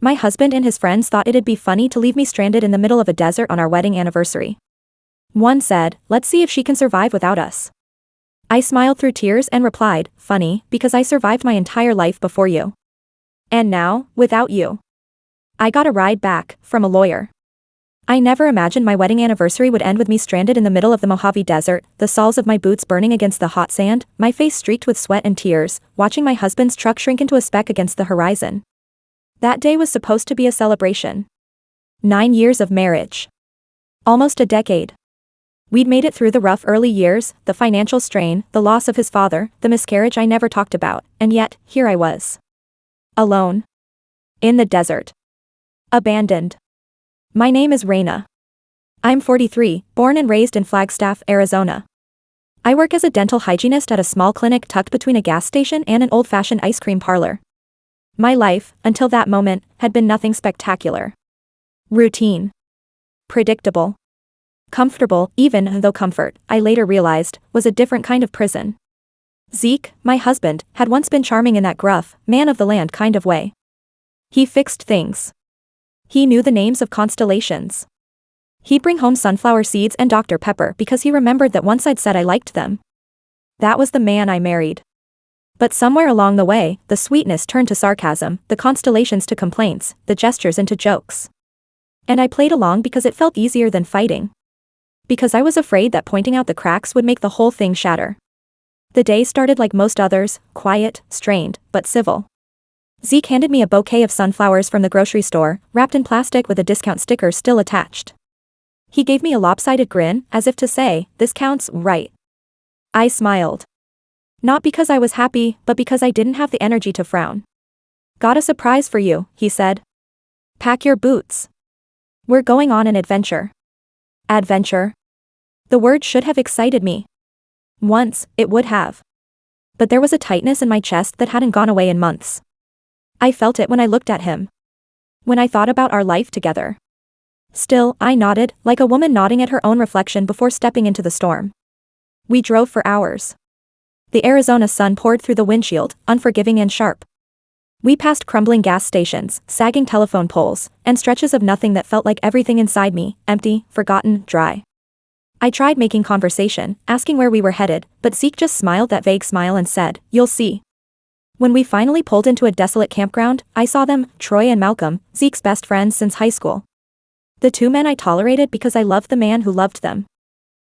My husband and his friends thought it'd be funny to leave me stranded in the middle of a desert on our wedding anniversary. One said, "Let's see if she can survive without us." I smiled through tears and replied, "Funny, because I survived my entire life before you. And now, without you." I got a ride back, from a lawyer. I never imagined my wedding anniversary would end with me stranded in the middle of the Mojave Desert, the soles of my boots burning against the hot sand, my face streaked with sweat and tears, watching my husband's truck shrink into a speck against the horizon. That day was supposed to be a celebration. 9 years of marriage. Almost a decade. We'd made it through the rough early years, the financial strain, the loss of his father, the miscarriage I never talked about, and yet, here I was. Alone. In the desert. Abandoned. My name is Raina. I'm 43, born and raised in Flagstaff, Arizona. I work as a dental hygienist at a small clinic tucked between a gas station and an old-fashioned ice cream parlor. My life, until that moment, had been nothing spectacular. Routine. Predictable. Comfortable, even though comfort, I later realized, was a different kind of prison. Zeke, my husband, had once been charming in that gruff, man-of-the-land kind of way. He fixed things. He knew the names of constellations. He'd bring home sunflower seeds and Dr. Pepper because he remembered that once I'd said I liked them. That was the man I married. But somewhere along the way, the sweetness turned to sarcasm, the constellations to complaints, the gestures into jokes. And I played along because it felt easier than fighting. Because I was afraid that pointing out the cracks would make the whole thing shatter. The day started like most others, quiet, strained, but civil. Zeke handed me a bouquet of sunflowers from the grocery store, wrapped in plastic with a discount sticker still attached. He gave me a lopsided grin, as if to say, "This counts, right?" I smiled. Not because I was happy, but because I didn't have the energy to frown. "Got a surprise for you," he said. "Pack your boots. We're going on an adventure." Adventure? The word should have excited me. Once, it would have. But there was a tightness in my chest that hadn't gone away in months. I felt it when I looked at him. When I thought about our life together. Still, I nodded, like a woman nodding at her own reflection before stepping into the storm. We drove for hours. The Arizona sun poured through the windshield, unforgiving and sharp. We passed crumbling gas stations, sagging telephone poles, and stretches of nothing that felt like everything inside me, empty, forgotten, dry. I tried making conversation, asking where we were headed, but Zeke just smiled that vague smile and said, "You'll see." When we finally pulled into a desolate campground, I saw them, Troy and Malcolm, Zeke's best friends since high school. The two men I tolerated because I loved the man who loved them.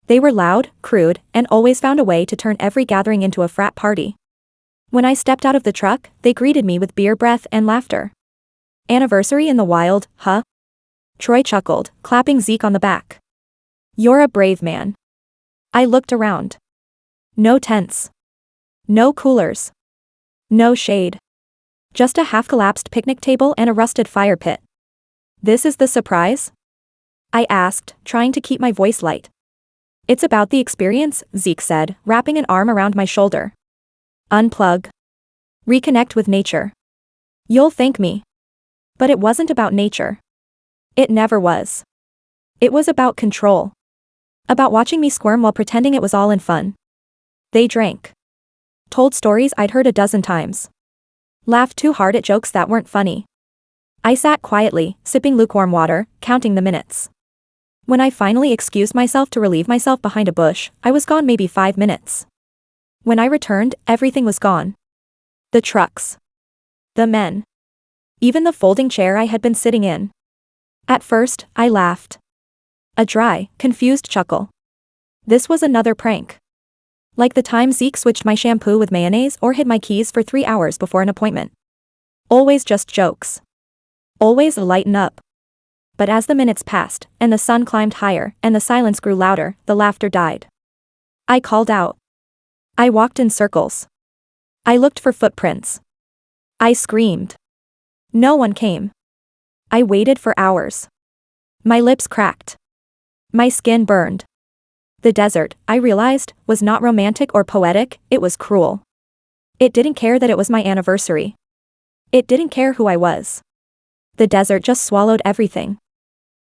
They were loud, crude, and always found a way to turn every gathering into a frat party. When I stepped out of the truck, they greeted me with beer breath and laughter. "Anniversary in the wild, huh?" Troy chuckled, clapping Zeke on the back. "You're a brave man." I looked around. No tents. No coolers. No shade. Just a half-collapsed picnic table and a rusted fire pit. "This is the surprise?" I asked, trying to keep my voice light. "It's about the experience," Zeke said, wrapping an arm around my shoulder. "Unplug. Reconnect with nature. You'll thank me." But it wasn't about nature. It never was. It was about control. About watching me squirm while pretending it was all in fun. They drank. Told stories I'd heard a dozen times. Laughed too hard at jokes that weren't funny. I sat quietly, sipping lukewarm water, counting the minutes. When I finally excused myself to relieve myself behind a bush, I was gone maybe 5 minutes. When I returned, everything was gone. The trucks. The men. Even the folding chair I had been sitting in. At first, I laughed. A dry, confused chuckle. This was another prank. Like the time Zeke switched my shampoo with mayonnaise or hid my keys for 3 hours before an appointment. Always just jokes. Always lighten up. But as the minutes passed, and the sun climbed higher, and the silence grew louder, the laughter died. I called out. I walked in circles. I looked for footprints. I screamed. No one came. I waited for hours. My lips cracked. My skin burned. The desert, I realized, was not romantic or poetic, it was cruel. It didn't care that it was my anniversary. It didn't care who I was. The desert just swallowed everything.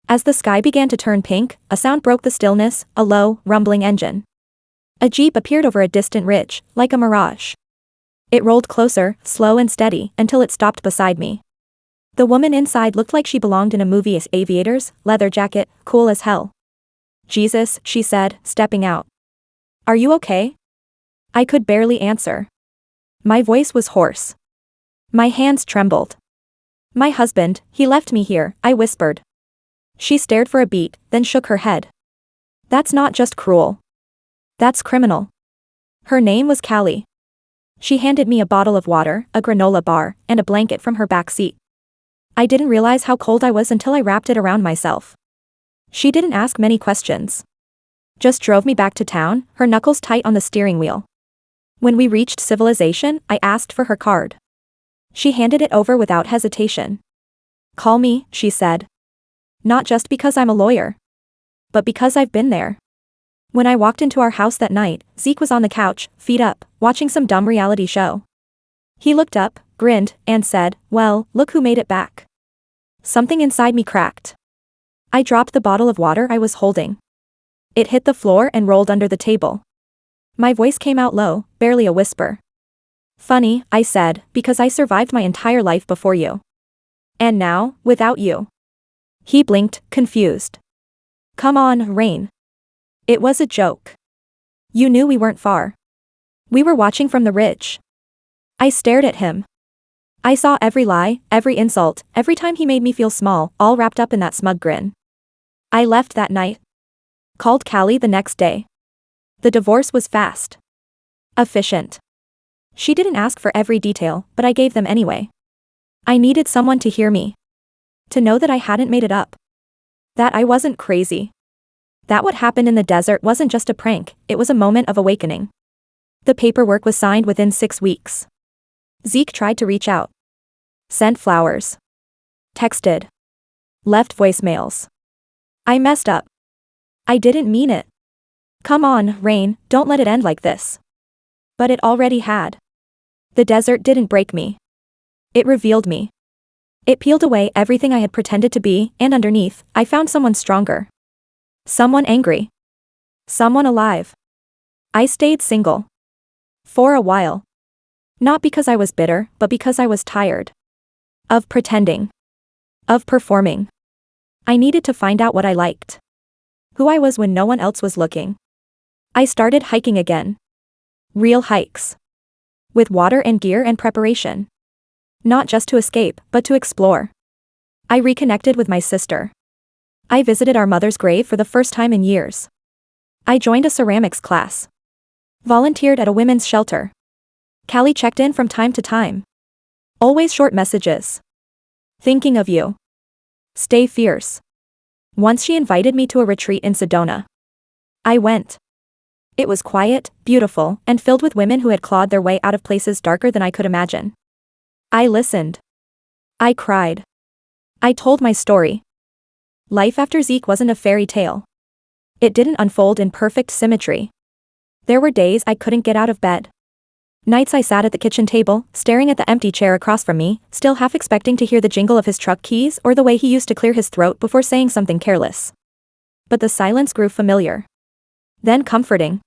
As the sky began to turn pink, a sound broke the stillness, a low, rumbling engine. A jeep appeared over a distant ridge, like a mirage. It rolled closer, slow and steady, until it stopped beside me. The woman inside looked like she belonged in a movie as aviators, leather jacket, cool as hell. Jesus, she said, stepping out. Are you okay? I could barely answer. My voice was hoarse. My hands trembled. My husband, he left me here, I whispered. She stared for a beat, then shook her head. That's not just cruel. That's criminal. Her name was Callie. She handed me a bottle of water, a granola bar, and a blanket from her back seat. I didn't realize how cold I was until I wrapped it around myself. She didn't ask many questions. Just drove me back to town, her knuckles tight on the steering wheel. When we reached civilization, I asked for her card. She handed it over without hesitation. Call me, she said. Not just because I'm a lawyer. But because I've been there. When I walked into our house that night, Zeke was on the couch, feet up, watching some dumb reality show. He looked up, grinned, and said, well, look who made it back. Something inside me cracked. I dropped the bottle of water I was holding. It hit the floor and rolled under the table. My voice came out low, barely a whisper. Funny, I said, because I survived my entire life before you. And now, without you. He blinked, confused. Come on, Rain. It was a joke. You knew we weren't far. We were watching from the ridge. I stared at him. I saw every lie, every insult, every time he made me feel small, all wrapped up in that smug grin. I left that night. Called Callie the next day. The divorce was fast. Efficient. She didn't ask for every detail, but I gave them anyway. I needed someone to hear me. To know that I hadn't made it up. That I wasn't crazy. That what happened in the desert wasn't just a prank, it was a moment of awakening. The paperwork was signed within 6 weeks. Zeke tried to reach out. Sent flowers. Texted. Left voicemails. I messed up. I didn't mean it. Come on, Rain, don't let it end like this. But it already had. The desert didn't break me. It revealed me. It peeled away everything I had pretended to be, and underneath, I found someone stronger. Someone angry. Someone alive. I stayed single. For a while. Not because I was bitter, but because I was tired. Of pretending. Of performing. I needed to find out what I liked. Who I was when no one else was looking. I started hiking again. Real hikes. With water and gear and preparation. Not just to escape, but to explore. I reconnected with my sister. I visited our mother's grave for the first time in years. I joined a ceramics class. Volunteered at a women's shelter. Callie checked in from time to time. Always short messages. Thinking of you. Stay fierce. Once she invited me to a retreat in Sedona. I went. It was quiet, beautiful, and filled with women who had clawed their way out of places darker than I could imagine. I listened. I cried. I told my story. Life after Zeke wasn't a fairy tale. It didn't unfold in perfect symmetry. There were days I couldn't get out of bed. Nights I sat at the kitchen table, staring at the empty chair across from me, still half expecting to hear the jingle of his truck keys or the way he used to clear his throat before saying something careless. But the silence grew familiar. Then comforting.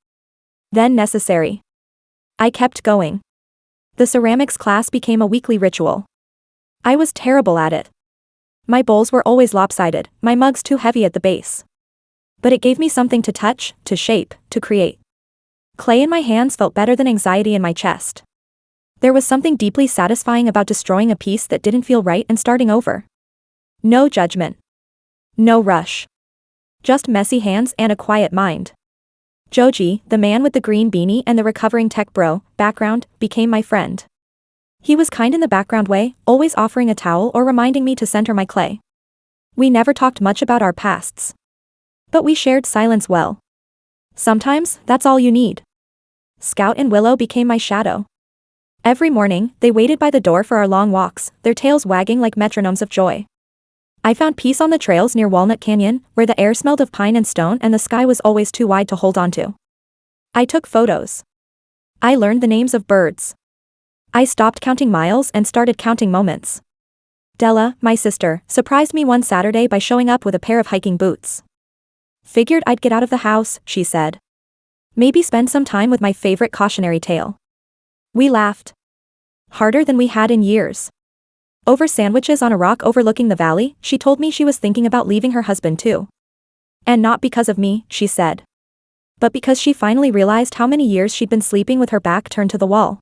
Then necessary. I kept going. The ceramics class became a weekly ritual. I was terrible at it. My bowls were always lopsided, my mugs too heavy at the base. But it gave me something to touch, to shape, to create. Clay in my hands felt better than anxiety in my chest. There was something deeply satisfying about destroying a piece that didn't feel right and starting over. No judgment. No rush. Just messy hands and a quiet mind. Joji, the man with the green beanie and the recovering tech bro background, became my friend. He was kind in the background way, always offering a towel or reminding me to center my clay. We never talked much about our pasts. But we shared silence well. Sometimes, that's all you need. Scout and Willow became my shadow. Every morning, they waited by the door for our long walks, their tails wagging like metronomes of joy. I found peace on the trails near Walnut Canyon, where the air smelled of pine and stone and the sky was always too wide to hold onto. I took photos. I learned the names of birds. I stopped counting miles and started counting moments. Della, my sister, surprised me one Saturday by showing up with a pair of hiking boots. Figured I'd get out of the house, she said. Maybe spend some time with my favorite cautionary tale. We laughed. Harder than we had in years. Over sandwiches on a rock overlooking the valley, she told me she was thinking about leaving her husband too. And not because of me, she said. But because she finally realized how many years she'd been sleeping with her back turned to the wall.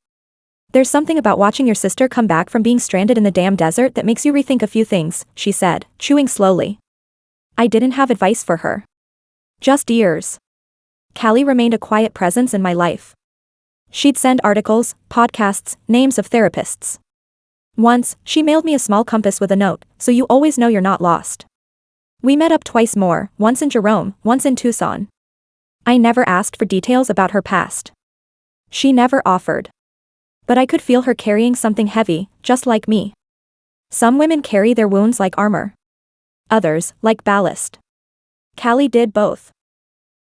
There's something about watching your sister come back from being stranded in the damn desert that makes you rethink a few things, she said, chewing slowly. I didn't have advice for her. Just ears. Callie remained a quiet presence in my life. She'd send articles, podcasts, names of therapists. Once, she mailed me a small compass with a note, so you always know you're not lost. We met up twice more, once in Jerome, once in Tucson. I never asked for details about her past. She never offered. But I could feel her carrying something heavy, just like me. Some women carry their wounds like armor. Others, like ballast. Callie did both.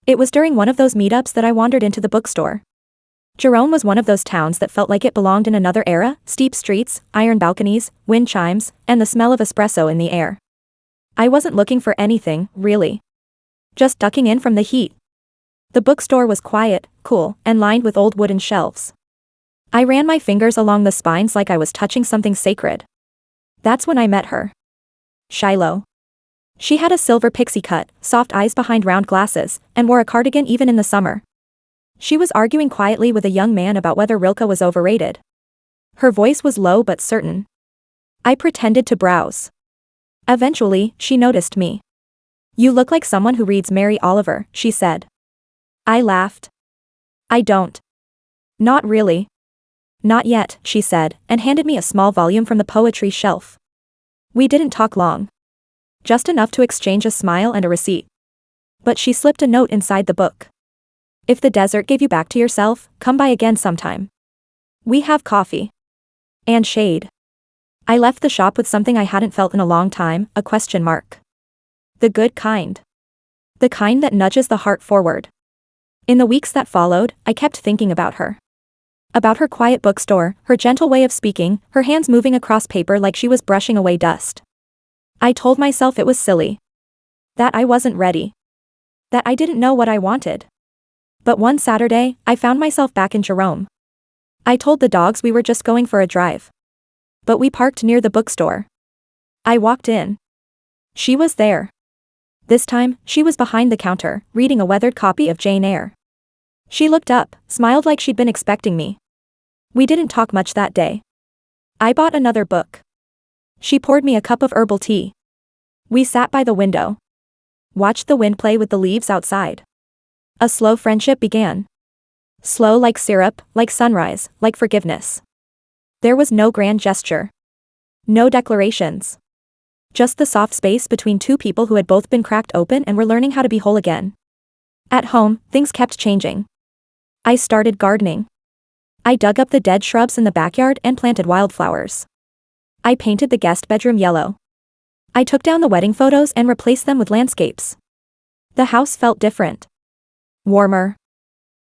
It was during one of those meetups that I wandered into the bookstore. Jerome was one of those towns that felt like it belonged in another era, steep streets, iron balconies, wind chimes, and the smell of espresso in the air. I wasn't looking for anything, really. Just ducking in from the heat. The bookstore was quiet, cool, and lined with old wooden shelves. I ran my fingers along the spines like I was touching something sacred. That's when I met her. Shiloh. She had a silver pixie cut, soft eyes behind round glasses, and wore a cardigan even in the summer. She was arguing quietly with a young man about whether Rilke was overrated. Her voice was low but certain. I pretended to browse. Eventually, she noticed me. You look like someone who reads Mary Oliver, she said. I laughed. I don't. Not really. Not yet, she said, and handed me a small volume from the poetry shelf. We didn't talk long. Just enough to exchange a smile and a receipt. But she slipped a note inside the book. If the desert gave you back to yourself, come by again sometime. We have coffee. And shade. I left the shop with something I hadn't felt in a long time, a question mark. The good kind. The kind that nudges the heart forward. In the weeks that followed, I kept thinking about her. About her quiet bookstore, her gentle way of speaking, her hands moving across paper like she was brushing away dust. I told myself it was silly. That I wasn't ready. That I didn't know what I wanted. But one Saturday, I found myself back in Jerome. I told the dogs we were just going for a drive. But we parked near the bookstore. I walked in. She was there. This time, she was behind the counter, reading a weathered copy of Jane Eyre. She looked up, smiled like she'd been expecting me. We didn't talk much that day. I bought another book. She poured me a cup of herbal tea. We sat by the window. Watched the wind play with the leaves outside. A slow friendship began. Slow like syrup, like sunrise, like forgiveness. There was no grand gesture. No declarations. Just the soft space between two people who had both been cracked open and were learning how to be whole again. At home, things kept changing. I started gardening. I dug up the dead shrubs in the backyard and planted wildflowers. I painted the guest bedroom yellow. I took down the wedding photos and replaced them with landscapes. The house felt different. Warmer.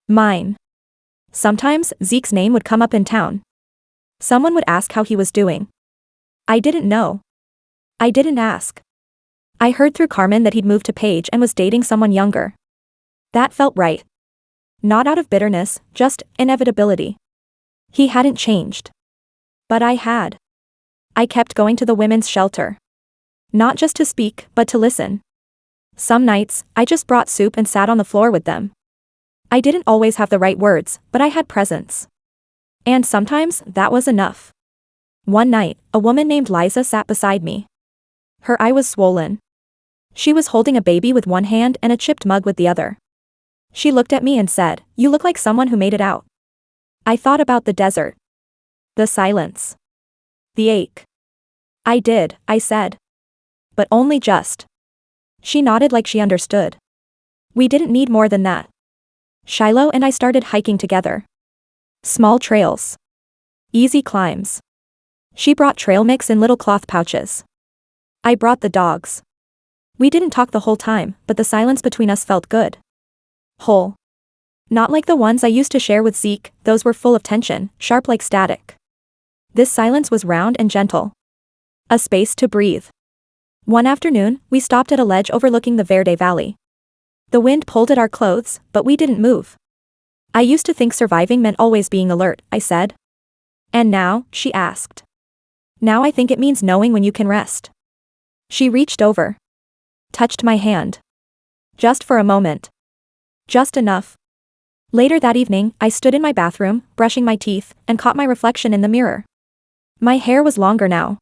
Mine. Sometimes, Zeke's name would come up in town. Someone would ask how he was doing. I didn't know. I didn't ask. I heard through Carmen that he'd moved to Page and was dating someone younger. That felt right. Not out of bitterness, just inevitability. He hadn't changed. But I had. I kept going to the women's shelter. Not just to speak, but to listen. Some nights, I just brought soup and sat on the floor with them. I didn't always have the right words, but I had presence. And sometimes, that was enough. One night, a woman named Liza sat beside me. Her eye was swollen. She was holding a baby with one hand and a chipped mug with the other. She looked at me and said, "You look like someone who made it out." I thought about the desert. The silence. The ache. I did, I said. But only just. She nodded like she understood. We didn't need more than that. Shiloh and I started hiking together. Small trails. Easy climbs. She brought trail mix in little cloth pouches. I brought the dogs. We didn't talk the whole time, but the silence between us felt good. Whole. Not like the ones I used to share with Zeke, those were full of tension, sharp like static. This silence was round and gentle. A space to breathe. One afternoon, we stopped at a ledge overlooking the Verde Valley. The wind pulled at our clothes, but we didn't move. I used to think surviving meant always being alert, I said. And now, she asked. Now I think it means knowing when you can rest. She reached over. Touched my hand. Just for a moment. Just enough. Later that evening, I stood in my bathroom, brushing my teeth, and caught my reflection in the mirror. My hair was longer now.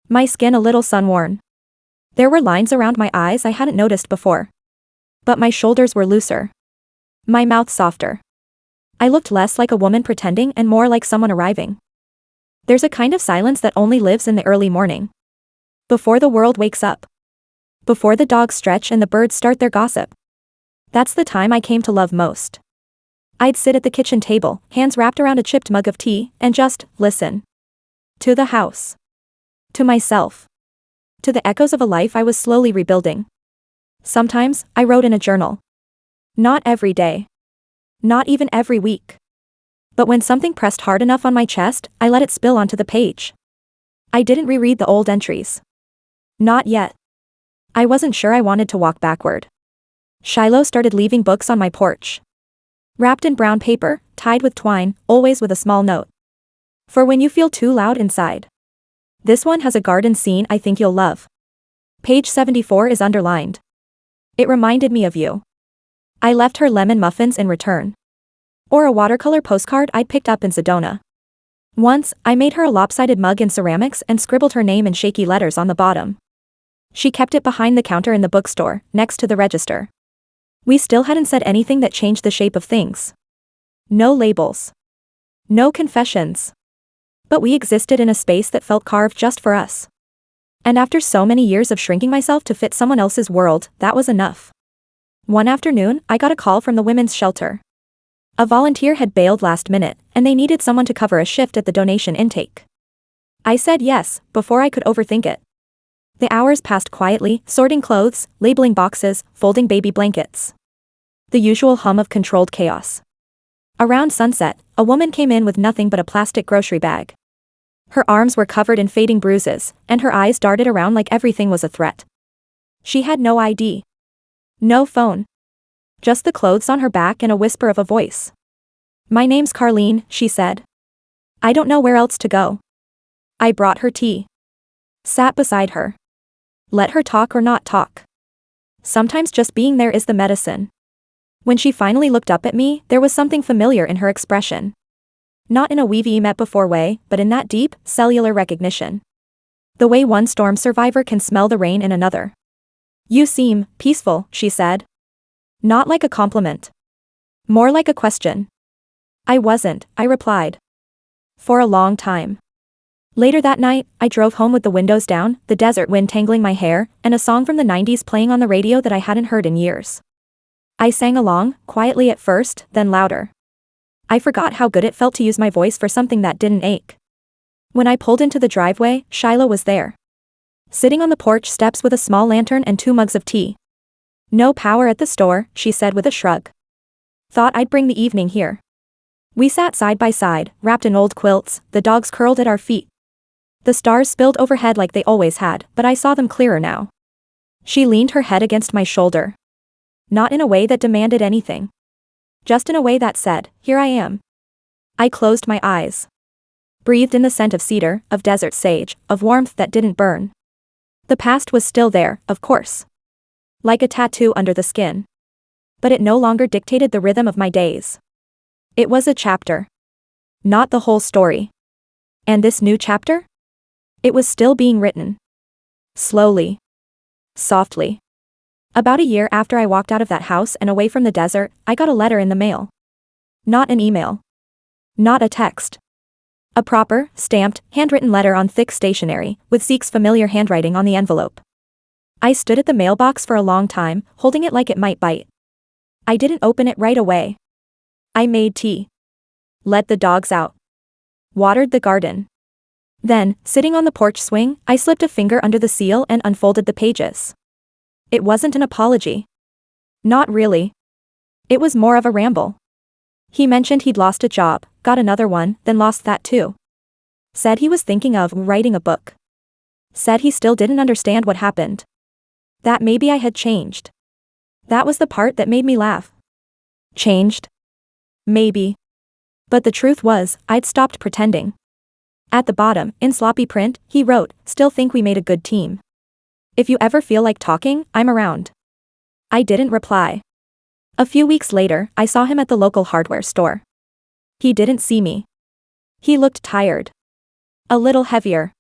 My skin a little sun-worn. There were lines around my eyes I hadn't noticed before. But my shoulders were looser. My mouth softer. I looked less like a woman pretending and more like someone arriving. There's a kind of silence that only lives in the early morning. Before the world wakes up. Before the dogs stretch and the birds start their gossip. That's the time I came to love most. I'd sit at the kitchen table, hands wrapped around a chipped mug of tea, and just listen. To the house. To myself. To the echoes of a life I was slowly rebuilding. Sometimes, I wrote in a journal. Not every day. Not even every week. But when something pressed hard enough on my chest, I let it spill onto the page. I didn't reread the old entries. Not yet. I wasn't sure I wanted to walk backward. Shiloh started leaving books on my porch. Wrapped in brown paper, tied with twine, always with a small note. For when you feel too loud inside. This one has a garden scene I think you'll love. Page 74 is underlined. It reminded me of you. I left her lemon muffins in return. Or a watercolor postcard I'd picked up in Sedona. Once, I made her a lopsided mug in ceramics and scribbled her name in shaky letters on the bottom. She kept it behind the counter in the bookstore, next to the register. We still hadn't said anything that changed the shape of things. No labels. No confessions. But we existed in a space that felt carved just for us. And after so many years of shrinking myself to fit someone else's world, that was enough. One afternoon, I got a call from the women's shelter. A volunteer had bailed last minute, and they needed someone to cover a shift at the donation intake. I said yes, before I could overthink it. The hours passed quietly, sorting clothes, labeling boxes, folding baby blankets. The usual hum of controlled chaos. Around sunset, a woman came in with nothing but a plastic grocery bag. Her arms were covered in fading bruises, and her eyes darted around like everything was a threat. She had no ID. No phone. Just the clothes on her back and a whisper of a voice. My name's Carlene, she said. I don't know where else to go. I brought her tea. Sat beside her. Let her talk or not talk. Sometimes just being there is the medicine. When she finally looked up at me, there was something familiar in her expression. Not in a we've met before way, but in that deep, cellular recognition. The way one storm survivor can smell the rain in another. You seem peaceful, she said. Not like a compliment. More like a question. I wasn't, I replied. For a long time. Later that night, I drove home with the windows down, the desert wind tangling my hair, and a song from the 90s playing on the radio that I hadn't heard in years. I sang along, quietly at first, then louder. I forgot how good it felt to use my voice for something that didn't ache. When I pulled into the driveway, Shiloh was there. Sitting on the porch steps with a small lantern and 2 mugs of tea. No power at the store, she said with a shrug. Thought I'd bring the evening here. We sat side by side, wrapped in old quilts, the dogs curled at our feet. The stars spilled overhead like they always had, but I saw them clearer now. She leaned her head against my shoulder. Not in a way that demanded anything. Just in a way that said, here I am. I closed my eyes. Breathed in the scent of cedar, of desert sage, of warmth that didn't burn. The past was still there, of course. Like a tattoo under the skin. But it no longer dictated the rhythm of my days. It was a chapter. Not the whole story. And this new chapter? It was still being written. Slowly. Softly. About a year after I walked out of that house and away from the desert, I got a letter in the mail. Not an email. Not a text. A proper, stamped, handwritten letter on thick stationery, with Zeke's familiar handwriting on the envelope. I stood at the mailbox for a long time, holding it like it might bite. I didn't open it right away. I made tea. Let the dogs out. Watered the garden. Then, sitting on the porch swing, I slipped a finger under the seal and unfolded the pages. It wasn't an apology. Not really. It was more of a ramble. He mentioned he'd lost a job, got another one, then lost that too. Said he was thinking of writing a book. Said he still didn't understand what happened. That maybe I had changed. That was the part that made me laugh. Changed? Maybe. But the truth was, I'd stopped pretending. At the bottom, in sloppy print, he wrote, "Still think we made a good team. If you ever feel like talking, I'm around." I didn't reply. A few weeks later, I saw him at the local hardware store. He didn't see me. He looked tired. A little heavier.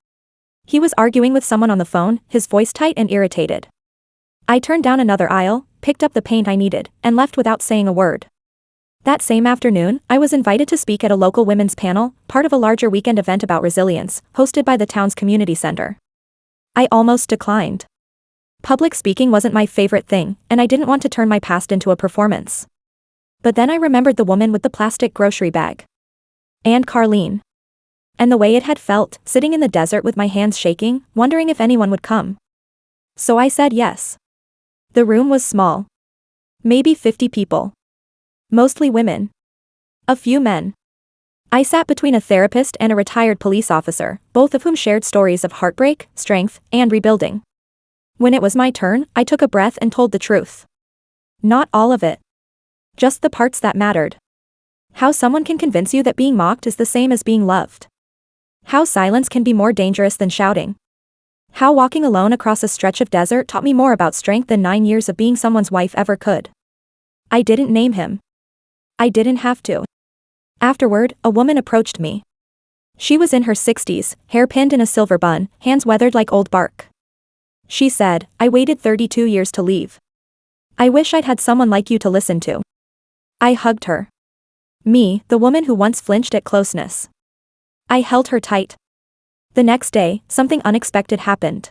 He was arguing with someone on the phone, his voice tight and irritated. I turned down another aisle, picked up the paint I needed, and left without saying a word. That same afternoon, I was invited to speak at a local women's panel, part of a larger weekend event about resilience, hosted by the town's community center. I almost declined. Public speaking wasn't my favorite thing, and I didn't want to turn my past into a performance. But then I remembered the woman with the plastic grocery bag. And Carlene. And the way it had felt, sitting in the desert with my hands shaking, wondering if anyone would come. So I said yes. The room was small. Maybe 50 people. Mostly women. A few men. I sat between a therapist and a retired police officer, both of whom shared stories of heartbreak, strength, and rebuilding. When it was my turn, I took a breath and told the truth. Not all of it. Just the parts that mattered. How someone can convince you that being mocked is the same as being loved. How silence can be more dangerous than shouting. How walking alone across a stretch of desert taught me more about strength than 9 years of being someone's wife ever could. I didn't name him. I didn't have to. Afterward, a woman approached me. She was in her 60s, hair pinned in a silver bun, hands weathered like old bark. She said, "I waited 32 years to leave. I wish I'd had someone like you to listen to." I hugged her. Me, the woman who once flinched at closeness. I held her tight. The next day, something unexpected happened.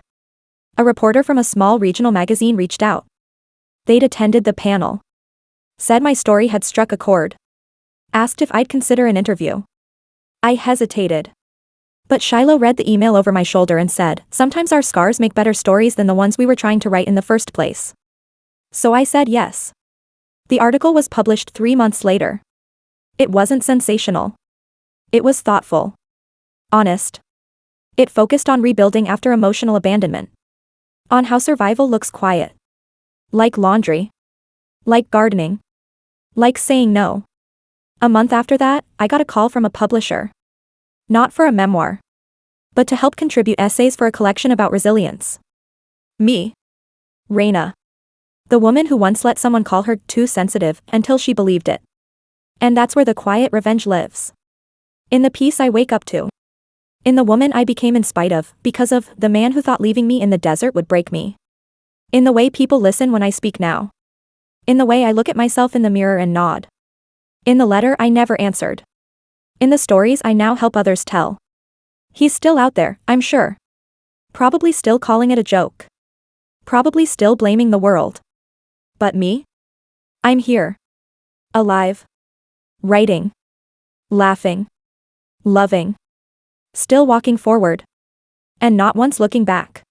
A reporter from a small regional magazine reached out. They'd attended the panel. Said my story had struck a chord. Asked if I'd consider an interview. I hesitated. But Shiloh read the email over my shoulder and said, "Sometimes our scars make better stories than the ones we were trying to write in the first place." So I said yes. The article was published 3 months later. It wasn't sensational. It was thoughtful. Honest. It focused on rebuilding after emotional abandonment. On how survival looks quiet. Like laundry. Like gardening. Like saying no. A month after that, I got a call from a publisher. Not for a memoir. But to help contribute essays for a collection about resilience. Me. Raina. The woman who once let someone call her too sensitive until she believed it. And that's where the quiet revenge lives. In the piece I wake up to. In the woman I became in spite of, because of, the man who thought leaving me in the desert would break me. In the way people listen when I speak now. In the way I look at myself in the mirror and nod. In the letter I never answered. In the stories I now help others tell. He's still out there, I'm sure. Probably still calling it a joke. Probably still blaming the world. But me? I'm here. Alive. Writing. Laughing. Loving. Still walking forward. And not once looking back.